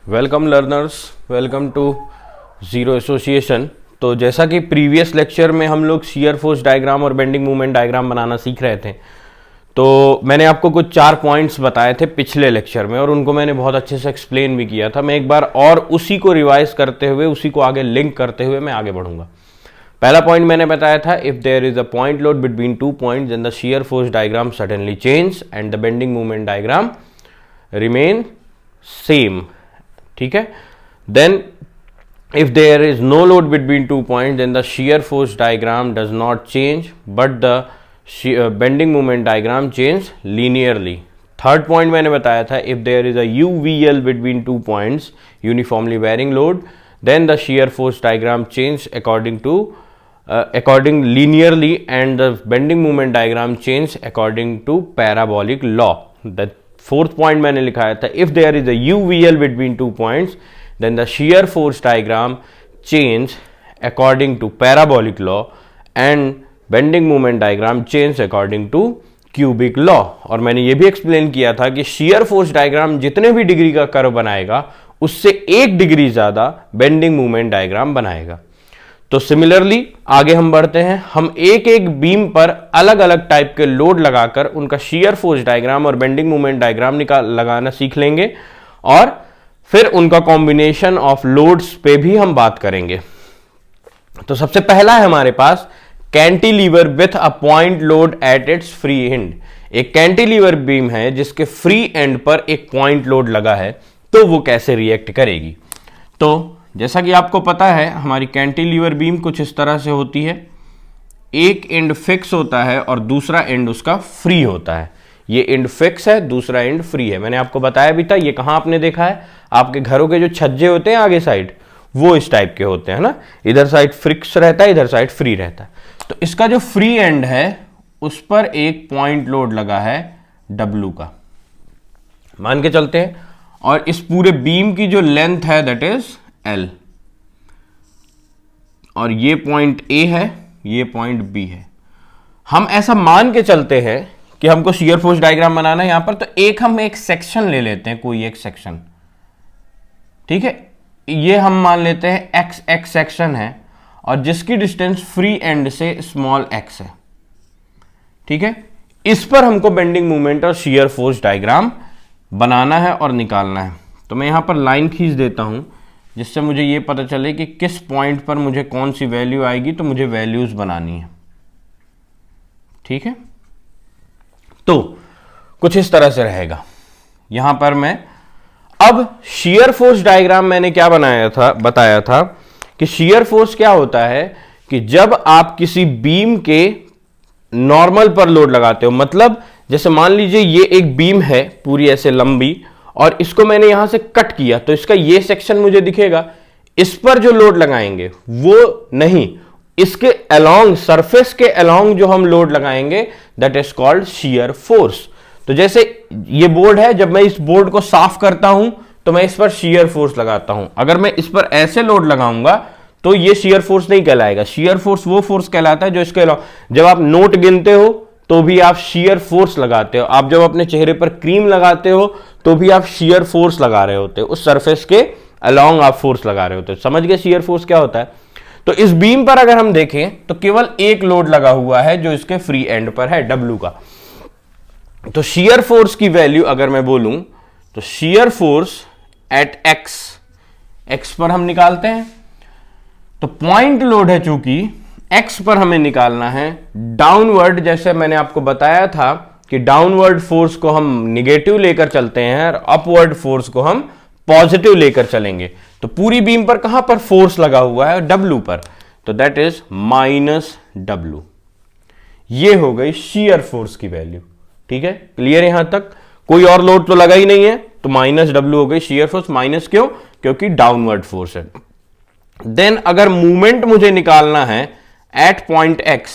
Welcome learners, welcome to zero association. तो जैसा कि प्रीवियस लेक्चर में हम लोग शियर फोर्स डायग्राम और बेंडिंग मूवमेंट डायग्राम बनाना सीख रहे थे, तो मैंने आपको कुछ 4 पॉइंट्स बताए थे पिछले लेक्चर में और उनको मैंने बहुत अच्छे से एक्सप्लेन भी किया था। मैं एक बार और उसी को रिवाइज करते हुए, उसी को आगे लिंक करते हुए मैं आगे बढ़ूंगा। पहला पॉइंट मैंने बताया था, if there is a point load between 2 points then the shear force diagram suddenly change and the bending movement diagram remain same. ठीक है। Then if there is no load between 2 points then the shear force diagram does not change but the bending moment diagram change linearly. Third point मैंने बताया था, if there is a UVL between 2 points uniformly varying load then the shear force diagram change according linearly and the bending moment diagram change according to parabolic law. The fourth point मैंने लिखाया था, if there is a UVL between 2 points then the shear force diagram change according to parabolic law and bending moment diagram change according to cubic law. और मैंने ये भी explain किया था कि shear force diagram जितने भी डिग्री का कर्व बनाएगा उससे 1 डिग्री ज्यादा बेंडिंग मूवमेंट डायग्राम बनाएगा। तो सिमिलरली आगे हम बढ़ते हैं, हम एक एक बीम पर अलग अलग टाइप के लोड लगाकर उनका शियर फोर्स डायग्राम और बेंडिंग मूवमेंट डायग्राम लगाना सीख लेंगे और फिर उनका कॉम्बिनेशन ऑफ लोड्स पे भी हम बात करेंगे। तो सबसे पहला है हमारे पास cantilever with a point load at its free end. एक कैंटिलीवर बीम है जिसके फ्री एंड पर एक पॉइंट लोड लगा है, तो वो कैसे रिएक्ट करेगी। तो जैसा कि आपको पता है, हमारी कैंटिलीवर बीम कुछ इस तरह से होती है, एक एंड फिक्स होता है और दूसरा एंड उसका फ्री होता है। ये एंड फिक्स है, दूसरा एंड फ्री है। मैंने आपको बताया भी था, ये कहां आपने देखा है, आपके घरों के जो छज्जे होते हैं आगे साइड, वो इस टाइप के होते हैं ना, इधर साइड फिक्स रहता है, इधर साइड फ्री रहता है। तो इसका जो फ्री एंड है उस पर एक पॉइंट लोड लगा है W का, मान के चलते हैं, और इस पूरे बीम की जो लेंथ है दैट इज L, और ये पॉइंट A है, ये पॉइंट B है। हम ऐसा मान के चलते हैं कि हमको शियर फोर्स डायग्राम बनाना है यहां पर, तो हम एक सेक्शन ले लेते हैं, कोई एक सेक्शन। ठीक है, ये हम मान लेते हैं x सेक्शन है और जिसकी डिस्टेंस फ्री एंड से स्मॉल x है। ठीक है, इस पर हमको बेंडिंग मूवमेंट और शियर फोर्स डायग्राम बनाना है और निकालना है। तो मैं यहां पर लाइन खींच देता हूं जिससे मुझे ये पता चले कि किस पॉइंट पर मुझे कौन सी वैल्यू आएगी, तो मुझे वैल्यूज बनानी है। ठीक है, तो कुछ इस तरह से रहेगा। यहां पर मैं अब शियर फोर्स डायग्राम मैंने क्या बताया था कि शियर फोर्स क्या होता है कि जब आप किसी बीम के नॉर्मल पर लोड लगाते हो, मतलब जैसे मान लीजिए ये एक बीम है पूरी ऐसे लंबी और इसको मैंने यहां से कट किया, तो इसका ये सेक्शन मुझे दिखेगा। इस पर जो लोड लगाएंगे वो नहीं, इसके अलोंग, सरफेस के अलोंग जो हम लोड लगाएंगे that is called shear force. तो जैसे ये बोर्ड है, जब मैं इस बोर्ड को साफ करता हूं तो मैं इस पर शियर फोर्स लगाता हूं। अगर मैं इस पर ऐसे लोड लगाऊंगा तो ये शियर फोर्स नहीं कहलाएगा। शियर फोर्स वो फोर्स कहलाता है जो इसके अलोंग, जब आप नोट गिनते हो तो भी आप शियर फोर्स लगाते हो, आप जब अपने चेहरे पर क्रीम लगाते हो तो भी आप शियर फोर्स लगा रहे होते हो, उस सरफेस के अलोंग आप फोर्स लगा रहे होते हो। समझ गए शियर फोर्स क्या होता है। तो इस बीम पर अगर हम देखें तो केवल एक लोड लगा हुआ है जो इसके फ्री एंड पर है, W का। तो शियर फोर्स की वैल्यू अगर मैं बोलूं तो शियर फोर्स एट x पर हम निकालते हैं। तो पॉइंट लोड है, चूंकि x पर हमें निकालना है डाउनवर्ड, जैसे मैंने आपको बताया था कि डाउनवर्ड फोर्स को हम निगेटिव लेकर चलते हैं और अपवर्ड फोर्स को हम पॉजिटिव लेकर चलेंगे। तो पूरी बीम पर कहां पर फोर्स लगा हुआ है, W पर, तो दैट इज -W। ये हो गई शियर फोर्स की वैल्यू। ठीक है, क्लियर यहां तक, कोई और लोड तो लगा ही नहीं है, तो -W हो गई शियर फोर्स। माइनस क्यों, क्योंकि डाउनवर्ड फोर्स है। देन अगर मूवमेंट मुझे निकालना है एट पॉइंट x,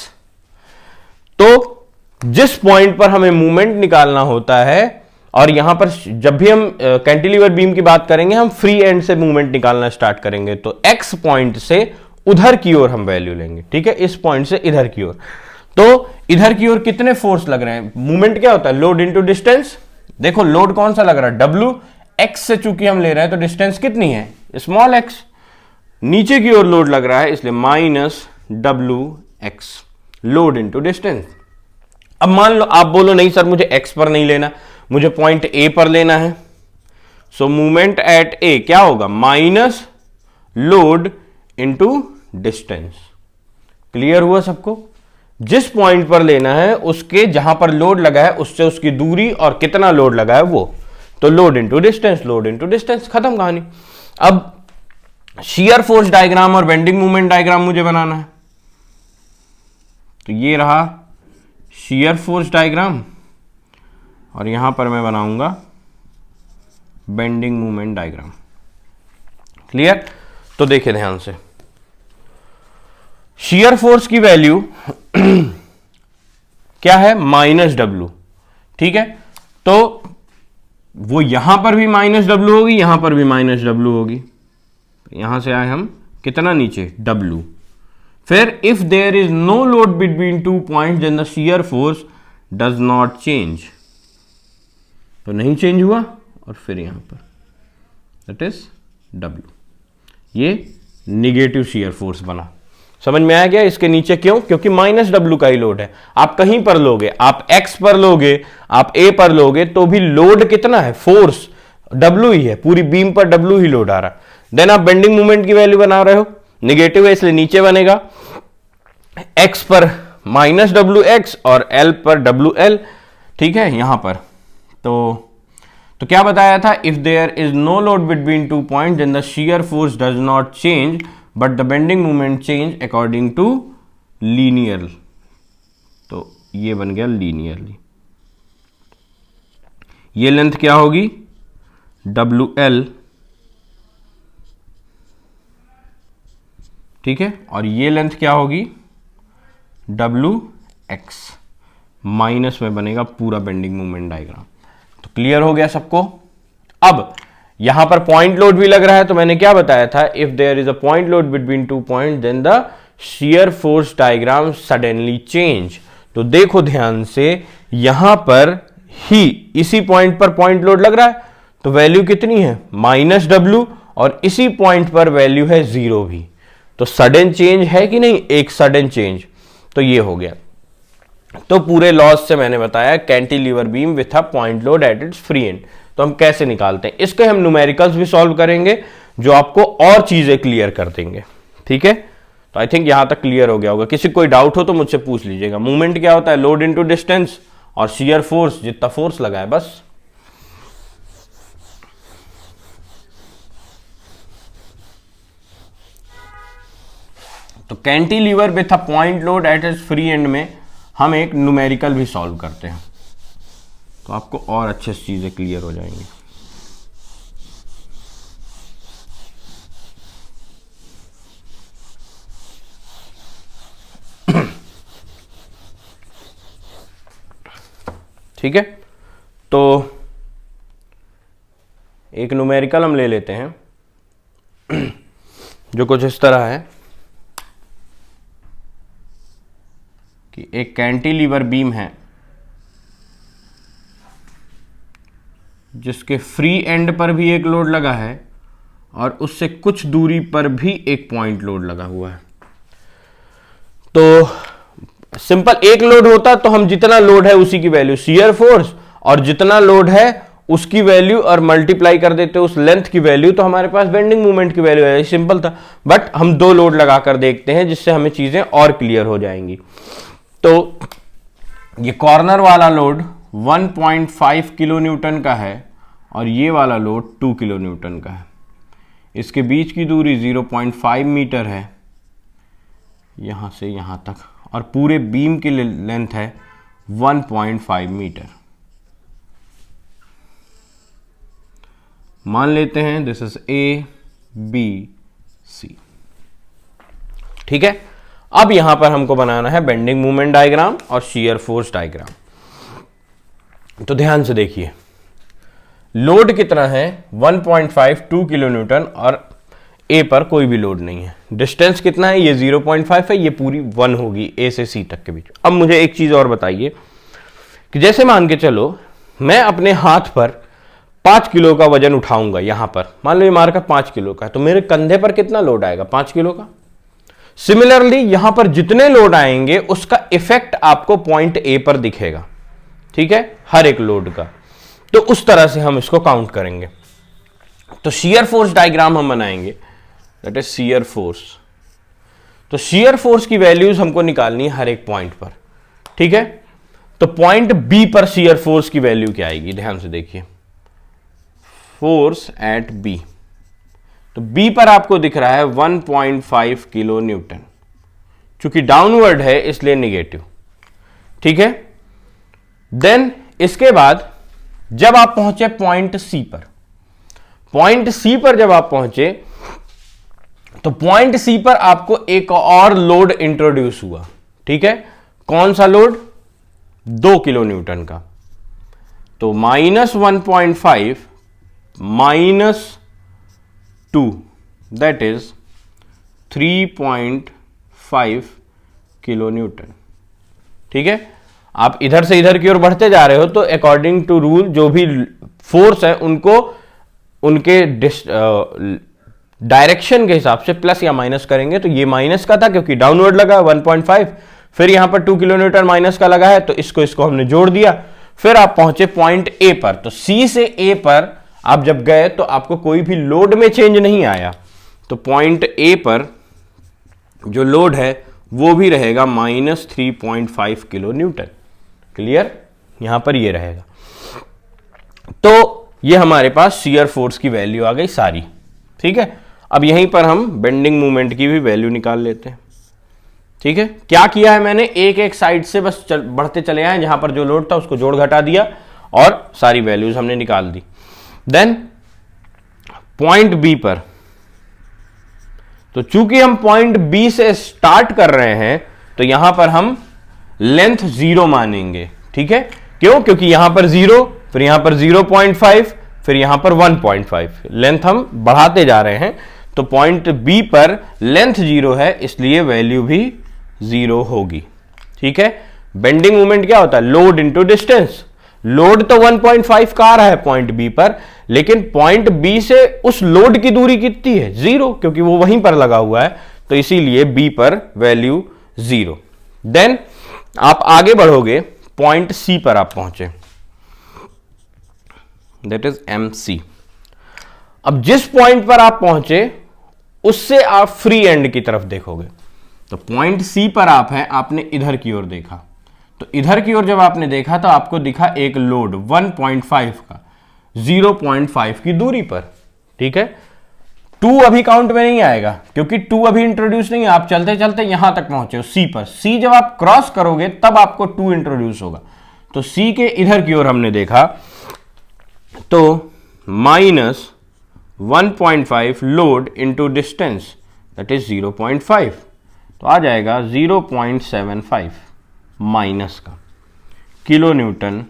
तो जिस पॉइंट पर हमें मूवमेंट निकालना होता है, और यहां पर जब भी हम कैंटिलीवर बीम की बात करेंगे हम फ्री एंड से मूवमेंट निकालना स्टार्ट करेंगे, तो x पॉइंट से उधर की ओर हम वैल्यू लेंगे। ठीक है, इस पॉइंट से इधर की ओर, तो इधर की ओर कितने फोर्स लग रहे हैं। मूवमेंट क्या होता है, लोड इनटू डिस्टेंस। देखो लोड कौन सा लग रहा है, W, x से चूंकि हम ले रहे हैं तो डिस्टेंस कितनी है, स्मॉल x, नीचे की ओर लोड लग रहा है इसलिए minus WX load into distance. अब मान लो आप बोलो नहीं सर मुझे x पर नहीं लेना, मुझे पॉइंट A पर लेना है, सो मूवमेंट एट A क्या होगा, minus load into distance. Clear हुआ सबको? जिस पॉइंट पर लेना है उसके जहां पर लोड लगा है उससे उसकी दूरी और कितना लोड लगा है वो, तो load into distance, load into distance, खत्म कहानी। अब शियर फोर्स डायग्राम और बेंडिंग मोमेंट डायग्राम मुझे बनाना है, तो ये रहा शियर फोर्स डायग्राम और यहां पर मैं बनाऊंगा बेंडिंग मोमेंट डायग्राम। क्लियर? तो देखिए ध्यान से, शियर फोर्स की वैल्यू क्या है, -W, ठीक है, तो वो यहां पर भी -W होगी, यहां पर भी -W होगी, यहां से आए हम कितना नीचे, W। फिर if there is no load between 2 points then the shear force does not change, तो नहीं चेंज हुआ, और फिर यहां पर दैट इज W, ये निगेटिव शियर फोर्स बना। समझ में आया क्या? इसके नीचे क्यों? क्योंकि -W का ही लोड है। आप कहीं पर लोगे, आप X पर लोगे, आप A पर लोगे, तो भी लोड कितना है, फोर्स W ही है, पूरी बीम पर W ही लोड आ रहा है। देन आप बेंडिंग मोमेंट की वैल्यू बना रहे हो, निगेटिव है इसलिए नीचे बनेगा, X पर -WX और L पर WL, ठीक है, यहां पर तो क्या बताया था, if there is no load between 2 point then the shear force does not change but the bending moment change according to linear, तो ये बन गया लीनियरली। ये लेंथ क्या होगी, WL, ठीक है, और ये लेंथ क्या होगी, WX, माइनस में बनेगा पूरा बेंडिंग मोमेंट डायग्राम। तो क्लियर हो गया सबको? अब यहां पर पॉइंट लोड भी लग रहा है, तो मैंने क्या बताया था, if there is a point load between 2 point then the shear force diagram suddenly change. तो देखो ध्यान से, यहां पर ही इसी पॉइंट पर पॉइंट लोड लग रहा है, तो वैल्यू कितनी है, -W, और इसी पॉइंट पर वैल्यू है 0 भी, तो सडन चेंज है कि नहीं, एक सडन चेंज, तो ये हो गया। तो पूरे लॉज से मैंने बताया cantilever beam width a point load at its free and, तो हम कैसे निकालते हैं इसके, हम न्यूमेरिकल्स भी सॉल्व करेंगे जो आपको और चीजें क्लियर कर देंगे, ठीक है। तो आई थिंक यहां तक क्लियर हो गया होगा। किसी कोई डाउट हो तो मुझसे पूछ लीजिएगा। मूवमेंट क्या होता है, लोड इनटू डिस्टेंस, और शियर फोर्स जितना फोर्स लगा है बस। तो cantilever with a point load at its free and में हम एक न्यूमेरिकल भी सॉल्व करते हैं, तो आपको और अच्छे से चीजें क्लियर हो जाएंगी। ठीक है, तो एक न्यूमेरिकल हम ले लेते हैं जो कुछ इस तरह है कि एक कैंटिलीवर बीम है जिसके फ्री एंड पर भी एक लोड लगा है और उससे कुछ दूरी पर भी एक पॉइंट लोड लगा हुआ है। तो सिंपल एक लोड होता तो हम जितना लोड है उसी की वैल्यू शियर फोर्स, और जितना लोड है उसकी वैल्यू और मल्टीप्लाई कर देते उस लेंथ की वैल्यू, तो हमारे पास बेंडिंग मोमेंट की वैल्यू है। सिंपल था, बट हम दो लोड लगाकर देखते हैं जिससे हमें चीजें और क्लियर हो जाएंगी। तो ये कॉर्नर वाला लोड 1.5 किलो न्यूटन का है और ये वाला लोड 2 किलो न्यूटन का है। इसके बीच की दूरी 0.5 मीटर है यहां से यहां तक, और पूरे बीम की लेंथ है 1.5 मीटर। मान लेते हैं this is A B C, ठीक है। अब यहां पर हमको बनाना है बेंडिंग मोमेंट डायग्राम और शियर फोर्स डायग्राम। तो ध्यान से देखिए, लोड कितना है 1.52 किलो न्यूटन और A पर कोई भी लोड नहीं है। डिस्टेंस कितना है, ये 0.5 है, ये पूरी 1 होगी A से C तक के बीच। अब मुझे एक चीज और बताइए कि जैसे मान के चलो मैं अपने हाथ पर 5 किलो का वजन उठाऊंगा यहां पर, मान लो ये मार्कर 5 किलो का है, तो मेरे कंधे पर कितना लोड आएगा? 5 किलो का। सिमिलरली यहां पर जितने लोड आएंगे उसका इफेक्ट आपको पॉइंट ए पर दिखेगा, ठीक है, हर एक लोड का। तो उस तरह से हम इसको काउंट करेंगे। तो शियर फोर्स डायग्राम हम बनाएंगे, दैट इज शियर फोर्स। तो शियर फोर्स की वैल्यूज हमको निकालनी है हर एक पॉइंट पर, ठीक है। तो पॉइंट बी पर शियर फोर्स की वैल्यू क्या आएगी? ध्यान से देखिए, फोर्स एट बी। तो बी पर आपको दिख रहा है 1.5 किलो न्यूटन, चूंकि डाउनवर्ड है इसलिए निगेटिव, ठीक है। देन इसके बाद जब आप पहुंचे पॉइंट सी पर, पॉइंट सी पर जब आप पहुंचे तो पॉइंट सी पर आपको एक और लोड इंट्रोड्यूस हुआ, ठीक है। कौन सा लोड? 2 किलो न्यूटन का। तो -1.5 -2 दैट इज 3.5 किलो न्यूटन, ठीक है। आप इधर से इधर की ओर बढ़ते जा रहे हो तो अकॉर्डिंग टू रूल जो भी फोर्स है उनको उनके डायरेक्शन के हिसाब से प्लस या माइनस करेंगे। तो ये माइनस का था क्योंकि डाउनवर्ड लगा 1.5, फिर यहां पर 2 किलो न्यूटन माइनस का लगा है तो इसको हमने जोड़ दिया। फिर आप पहुंचे पॉइंट ए पर। तो सी से ए पर आप जब गए तो आपको कोई भी लोड में चेंज नहीं आया, तो पॉइंट ए पर जो लोड है वो भी रहेगा -3.5 किलो न्यूटन। क्लियर? यहां पर ये रहेगा। तो ये हमारे पास शियर फोर्स की वैल्यू आ गई सारी, ठीक है। अब यहीं पर हम बेंडिंग मूवमेंट की भी वैल्यू निकाल लेते हैं, ठीक है। क्या किया है मैंने? एक एक साइड से बस बढ़ते चले आए, जहां पर जो लोड था उसको जोड़ घटा दिया और सारी वैल्यूज हमने निकाल दी। देन पॉइंट बी पर, तो चूंकि हम पॉइंट बी से स्टार्ट कर रहे हैं तो यहां पर हम लेंथ 0 मानेंगे, ठीक है। क्यों? क्योंकि यहां पर 0, फिर यहां पर 0.5, फिर यहां पर 1.5, लेंथ हम बढ़ाते जा रहे हैं। तो पॉइंट बी पर लेंथ 0 है इसलिए वैल्यू भी 0 होगी, ठीक है। बेंडिंग मोमेंट क्या होता है? Load into distance. लोड तो 1.5 का आ रहा है पॉइंट बी पर, लेकिन पॉइंट बी से उस लोड की दूरी कितनी है? 0, क्योंकि वो वहीं पर लगा हुआ है, तो इसीलिए बी पर वैल्यू 0। देन आप आगे बढ़ोगे, पॉइंट सी पर आप पहुंचे, दैट इज एम सी। अब जिस पॉइंट पर आप पहुंचे उससे आप फ्री एंड की तरफ देखोगे। तो पॉइंट सी पर आप हैं, आपने इधर की ओर देखा, तो इधर की ओर जब आपने देखा तो आपको दिखा एक लोड 1.5 का 0.5 की दूरी पर, ठीक है। 2 अभी काउंट में नहीं आएगा क्योंकि 2 अभी इंट्रोड्यूस नहीं है। आप चलते चलते यहां तक पहुंचे हो सी पर, सी जब आप क्रॉस करोगे तब आपको 2 इंट्रोड्यूस होगा। तो सी के इधर की ओर हमने देखा तो -1.5 load into distance that is 0.5, तो आ जाएगा 0.75 माइनस का kilo newton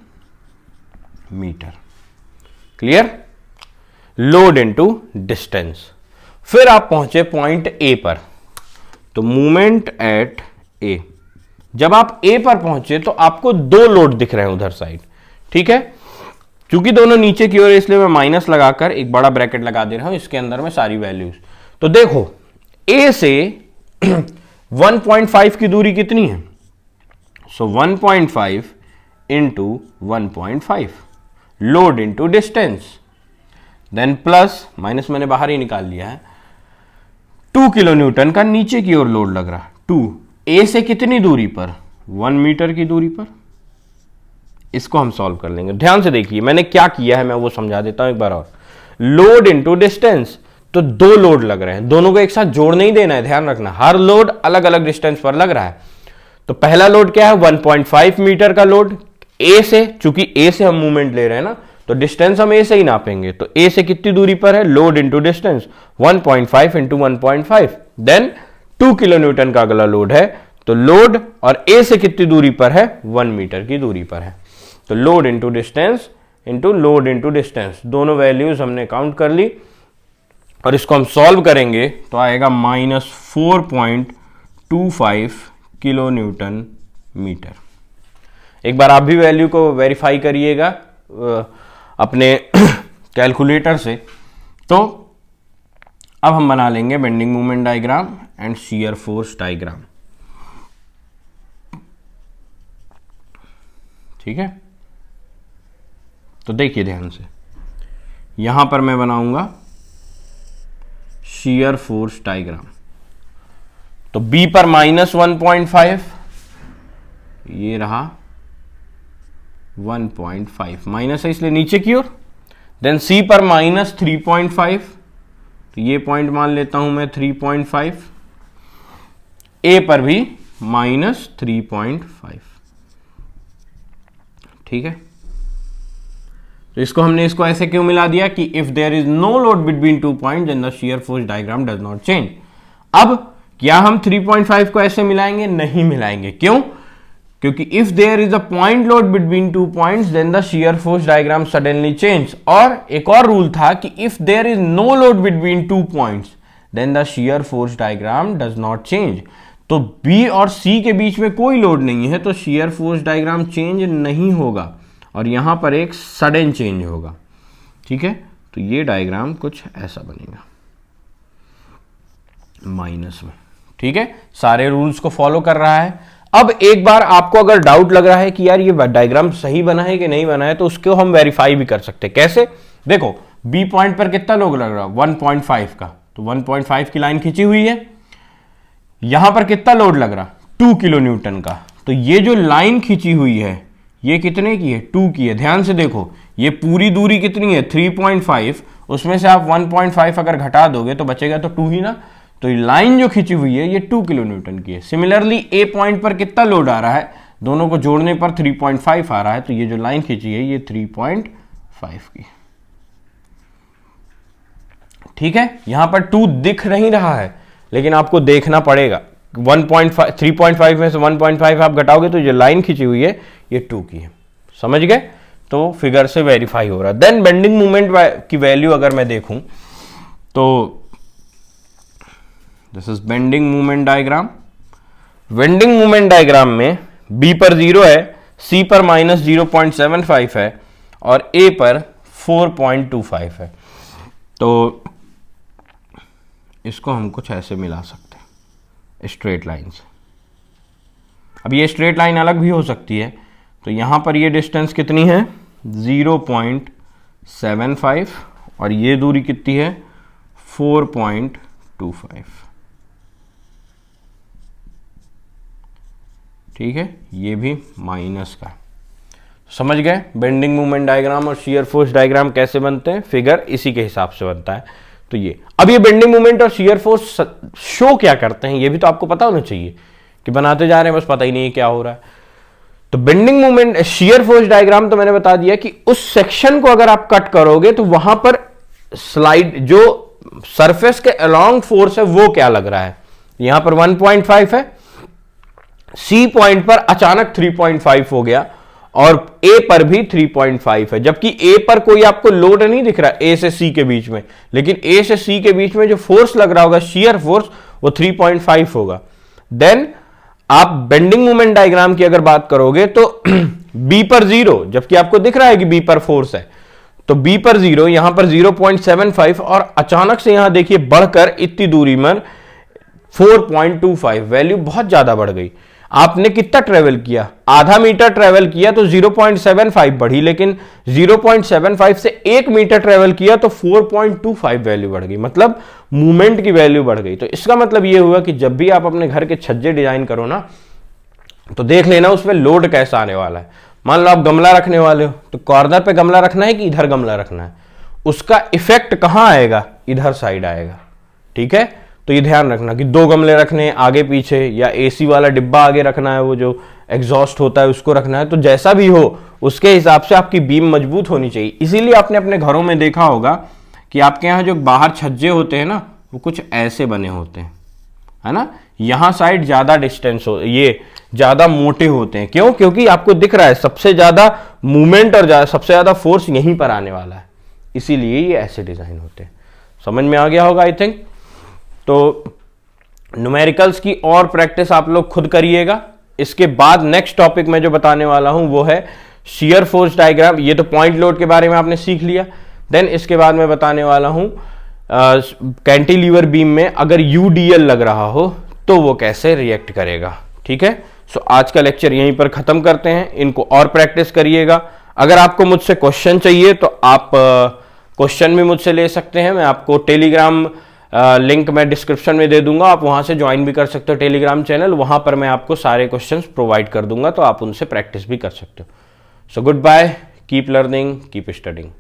meter. Clear? Load into distance. फिर आप पहुंचे पॉइंट ए पर, तो मूवमेंट एट ए। जब आप ए पर पहुंचे तो आपको 2 लोड दिख रहे हैं उधर साइड, ठीक है। क्योंकि दोनों नीचे की ओर इसलिए मैं माइनस लगाकर एक बड़ा ब्रैकेट लगा दे रहा हूं, इसके अंदर में सारी वैल्यूज। तो देखो ए से 1.5 की दूरी कितनी है? So 1.5 into 1.5 load into distance, then plus minus मैंने बाहर ही निकाल लिया है, 2 किलो न्यूटन का नीचे की ओर लोड लग रहा है। 2 ए से कितनी दूरी पर? 1 मीटर की दूरी पर। इसको हम सॉल्व कर लेंगे। ध्यान से देखिए मैंने क्या किया है, मैं वो समझा देता हूं एक बार और। लोड इंटू डिस्टेंस, तो 2 लोड लग रहे हैं, दोनों को एक साथ जोड़ नहीं देना है, ध्यान रखना। हर लोड अलग अलग डिस्टेंस पर लग रहा है। तो पहला लोड क्या है? 1.5 मीटर का लोड ए से, चूंकि ए से हम मूवमेंट ले रहे हैं ना, तो डिस्टेंस हम ए से ही नापेंगे। तो ए से कितनी दूरी पर है? Load into distance 1.5 into 1.5, then 2 kilo newton का अगला लोड है। तो लोड और ए से कितनी दूरी पर है? 1 मीटर की दूरी पर है। तो load into distance into load into distance, दोनों वैल्यूज हमने काउंट कर ली और इसको हम सॉल्व करेंगे तो आएगा -4.25 किलो न्यूटन मीटर। एक बार आप भी वैल्यू को वेरीफाई करिएगा अपने कैलकुलेटर से। तो अब हम बना लेंगे bending moment diagram and shear force diagram. ठीक है, तो देखिए ध्यान से, यहां पर मैं बनाऊंगा शियर फोर्स डायग्राम। तो बी पर -1.5, ये रहा 1.5, माइनस है इसलिए नीचे की ओर। देन सी पर -3.5, तो ये पॉइंट मान लेता हूं मैं 3.5। ए पर भी -3.5। ठीक है, तो इसको ऐसे क्यों मिला दिया कि if there is no load between 2 point then the shear force diagram does not change. अब क्या हम 3.5 को ऐसे मिलाएंगे? नहीं मिलाएंगे। क्यों? क्योंकि if there is a point load between 2 points then the shear force diagram suddenly change. और एक और रूल था कि if there is no load between 2 points then the shear force diagram does not change. तो B और C के बीच में कोई लोड नहीं है तो शियर फोर्स डायग्राम चेंज नहीं होगा, और यहां पर एक सडन चेंज होगा। ठीक है, तो ये डायग्राम कुछ ऐसा बनेगा माइनस में। ठीक है, सारे रूल्स को फॉलो कर रहा है। अब एक बार आपको अगर डाउट लग रहा है कि यार ये डायग्राम सही बना है कि नहीं बना है, तो उसको हम वेरीफाई भी कर सकते हैं। कैसे? देखो, बी पॉइंट पर कितना लोड लग रहा है? 1.5 का, तो 1.5 की लाइन खींची हुई है। यहां पर कितना लोड लग रहा? 2 किलो न्यूटन का। तो ये जो लाइन खींची हुई है ये कितने की है? 2 की है। ध्यान से देखो, ये पूरी दूरी कितनी है? 3.5, उसमें से आप 1.5 अगर घटा दोगे तो बचेगा तो 2 ही ना। तो ये लाइन जो खींची हुई है ये 2 किलो न्यूटन की है। सिमिलरली ए पॉइंट पर कितना लोड आ रहा है? दोनों को जोड़ने पर 3.5 आ रहा है, तो ये जो लाइन खींची है ये 3.5 की। ठीक है, यहां पर 2 दिख नहीं रहा है लेकिन आपको देखना पड़ेगा। 3.5 में से 1.5 आप घटाओगे तो जो लाइन खींची हुई है ये 2 की है। समझ गए? तो फिगर से वेरीफाई हो रहा है। देन बेंडिंग मोमेंट की वैल्यू अगर मैं देखूं तो this is bending moment diagram. Bending moment diagram में बी पर 0 है, सी पर -0.75 है और ए पर 4.25 है। तो इसको हम कुछ ऐसे मिला सकते हैं स्ट्रेट लाइन से। अब ये स्ट्रेट लाइन अलग भी हो सकती है, तो यहां पर ये डिस्टेंस कितनी है? 0.75 और ये दूरी कितनी है? 4.25। ठीक है, ये भी माइनस का। समझ गए बेंडिंग मोमेंट डायग्राम और शियर फोर्स डायग्राम कैसे बनते हैं? फिगर इसी के हिसाब से बनता है। तो ये अब ये बेंडिंग मोमेंट और शियर फोर्स शो क्या करते हैं ये भी तो आपको पता होना चाहिए, कि बनाते जा रहे हैं बस पता ही नहीं है क्या हो रहा है। तो bending moment shear force diagram तो मैंने बता दिया कि उस सेक्शन को अगर आप कट करोगे तो वहां पर स्लाइड जो सरफेस के अलोंग फोर्स है वो क्या लग रहा है। यहां पर 1.5 है, सी पॉइंट पर अचानक 3.5 हो गया और ए पर भी 3.5 है, जबकि ए पर कोई आपको लोड नहीं दिख रहा ए से सी के बीच में, लेकिन ए से सी के बीच में जो फोर्स लग रहा होगा शियर फोर्स वो 3.5 होगा। देन आप बेंडिंग मोमेंट डायग्राम की अगर बात करोगे तो बी पर 0, जबकि आपको दिख रहा है कि बी पर फोर्स है, तो बी पर 0, यहां पर 0.75 और अचानक से यहां देखिए बढ़कर इतनी दूरी में 4.25, वैल्यू बहुत ज्यादा बढ़ गई। आपने कितना ट्रेवल किया? आधा मीटर ट्रेवल किया तो 0.75 बढ़ी, लेकिन 0.75 से 1 मीटर ट्रेवल किया तो 4.25 वैल्यू बढ़ गई, मतलब मूवमेंट की वैल्यू बढ़ गई। तो इसका मतलब यह हुआ कि जब भी आप अपने घर के छज्जे डिजाइन करो ना, तो देख लेना उसमें लोड कैसा आने वाला है। मान लो आप गमला रखने वाले हो, तो कॉर्नर पे गमला रखना है कि इधर गमला रखना है, उसका इफेक्ट कहां आएगा? इधर साइड आएगा। ठीक है, तो ये ध्यान रखना कि 2 गमले रखने आगे पीछे, या एसी वाला डिब्बा आगे रखना है, वो जो एग्जॉस्ट होता है उसको रखना है, तो जैसा भी हो उसके हिसाब से आपकी बीम मजबूत होनी चाहिए। इसीलिए आपने अपने घरों में देखा होगा कि आपके यहाँ जो बाहर छज्जे होते हैं ना वो कुछ ऐसे बने होते हैं, है ना। यहाँ साइड ज्यादा डिस्टेंस हो, ये ज्यादा मोटे होते हैं। क्यों? क्योंकि आपको दिख रहा है सबसे ज्यादा मूवमेंट और सबसे ज्यादा फोर्स यहीं पर आने वाला है, इसीलिए ये ऐसे डिजाइन होते हैं। समझ में आ गया होगा आई थिंक। तो न्यूमेरिकल्स की और प्रैक्टिस आप लोग खुद करिएगा। इसके बाद नेक्स्ट टॉपिक मैं जो बताने वाला हूं वो है शियर फोर्स डायग्राम। ये तो पॉइंट लोड के बारे में आपने सीख लिया। देन इसके बाद मैं बताने वाला हूं कैंटिलीवर बीम में अगर यूडीएल लग रहा हो तो वो कैसे रिएक्ट करेगा। ठीक है, सो आज का लेक्चर यहीं पर खत्म करते हैं, इनको और प्रैक्टिस करिएगा। अगर आपको मुझसे क्वेश्चन चाहिए तो आप क्वेश्चन भी मुझसे ले सकते हैं। मैं आपको टेलीग्राम लिंक मैं डिस्क्रिप्शन में दे दूंगा, आप वहां से ज्वाइन भी कर सकते हो टेलीग्राम चैनल, वहां पर मैं आपको सारे क्वेश्चंस प्रोवाइड कर दूंगा, तो आप उनसे प्रैक्टिस भी कर सकते हो। So good bye, keep learning, keep studying.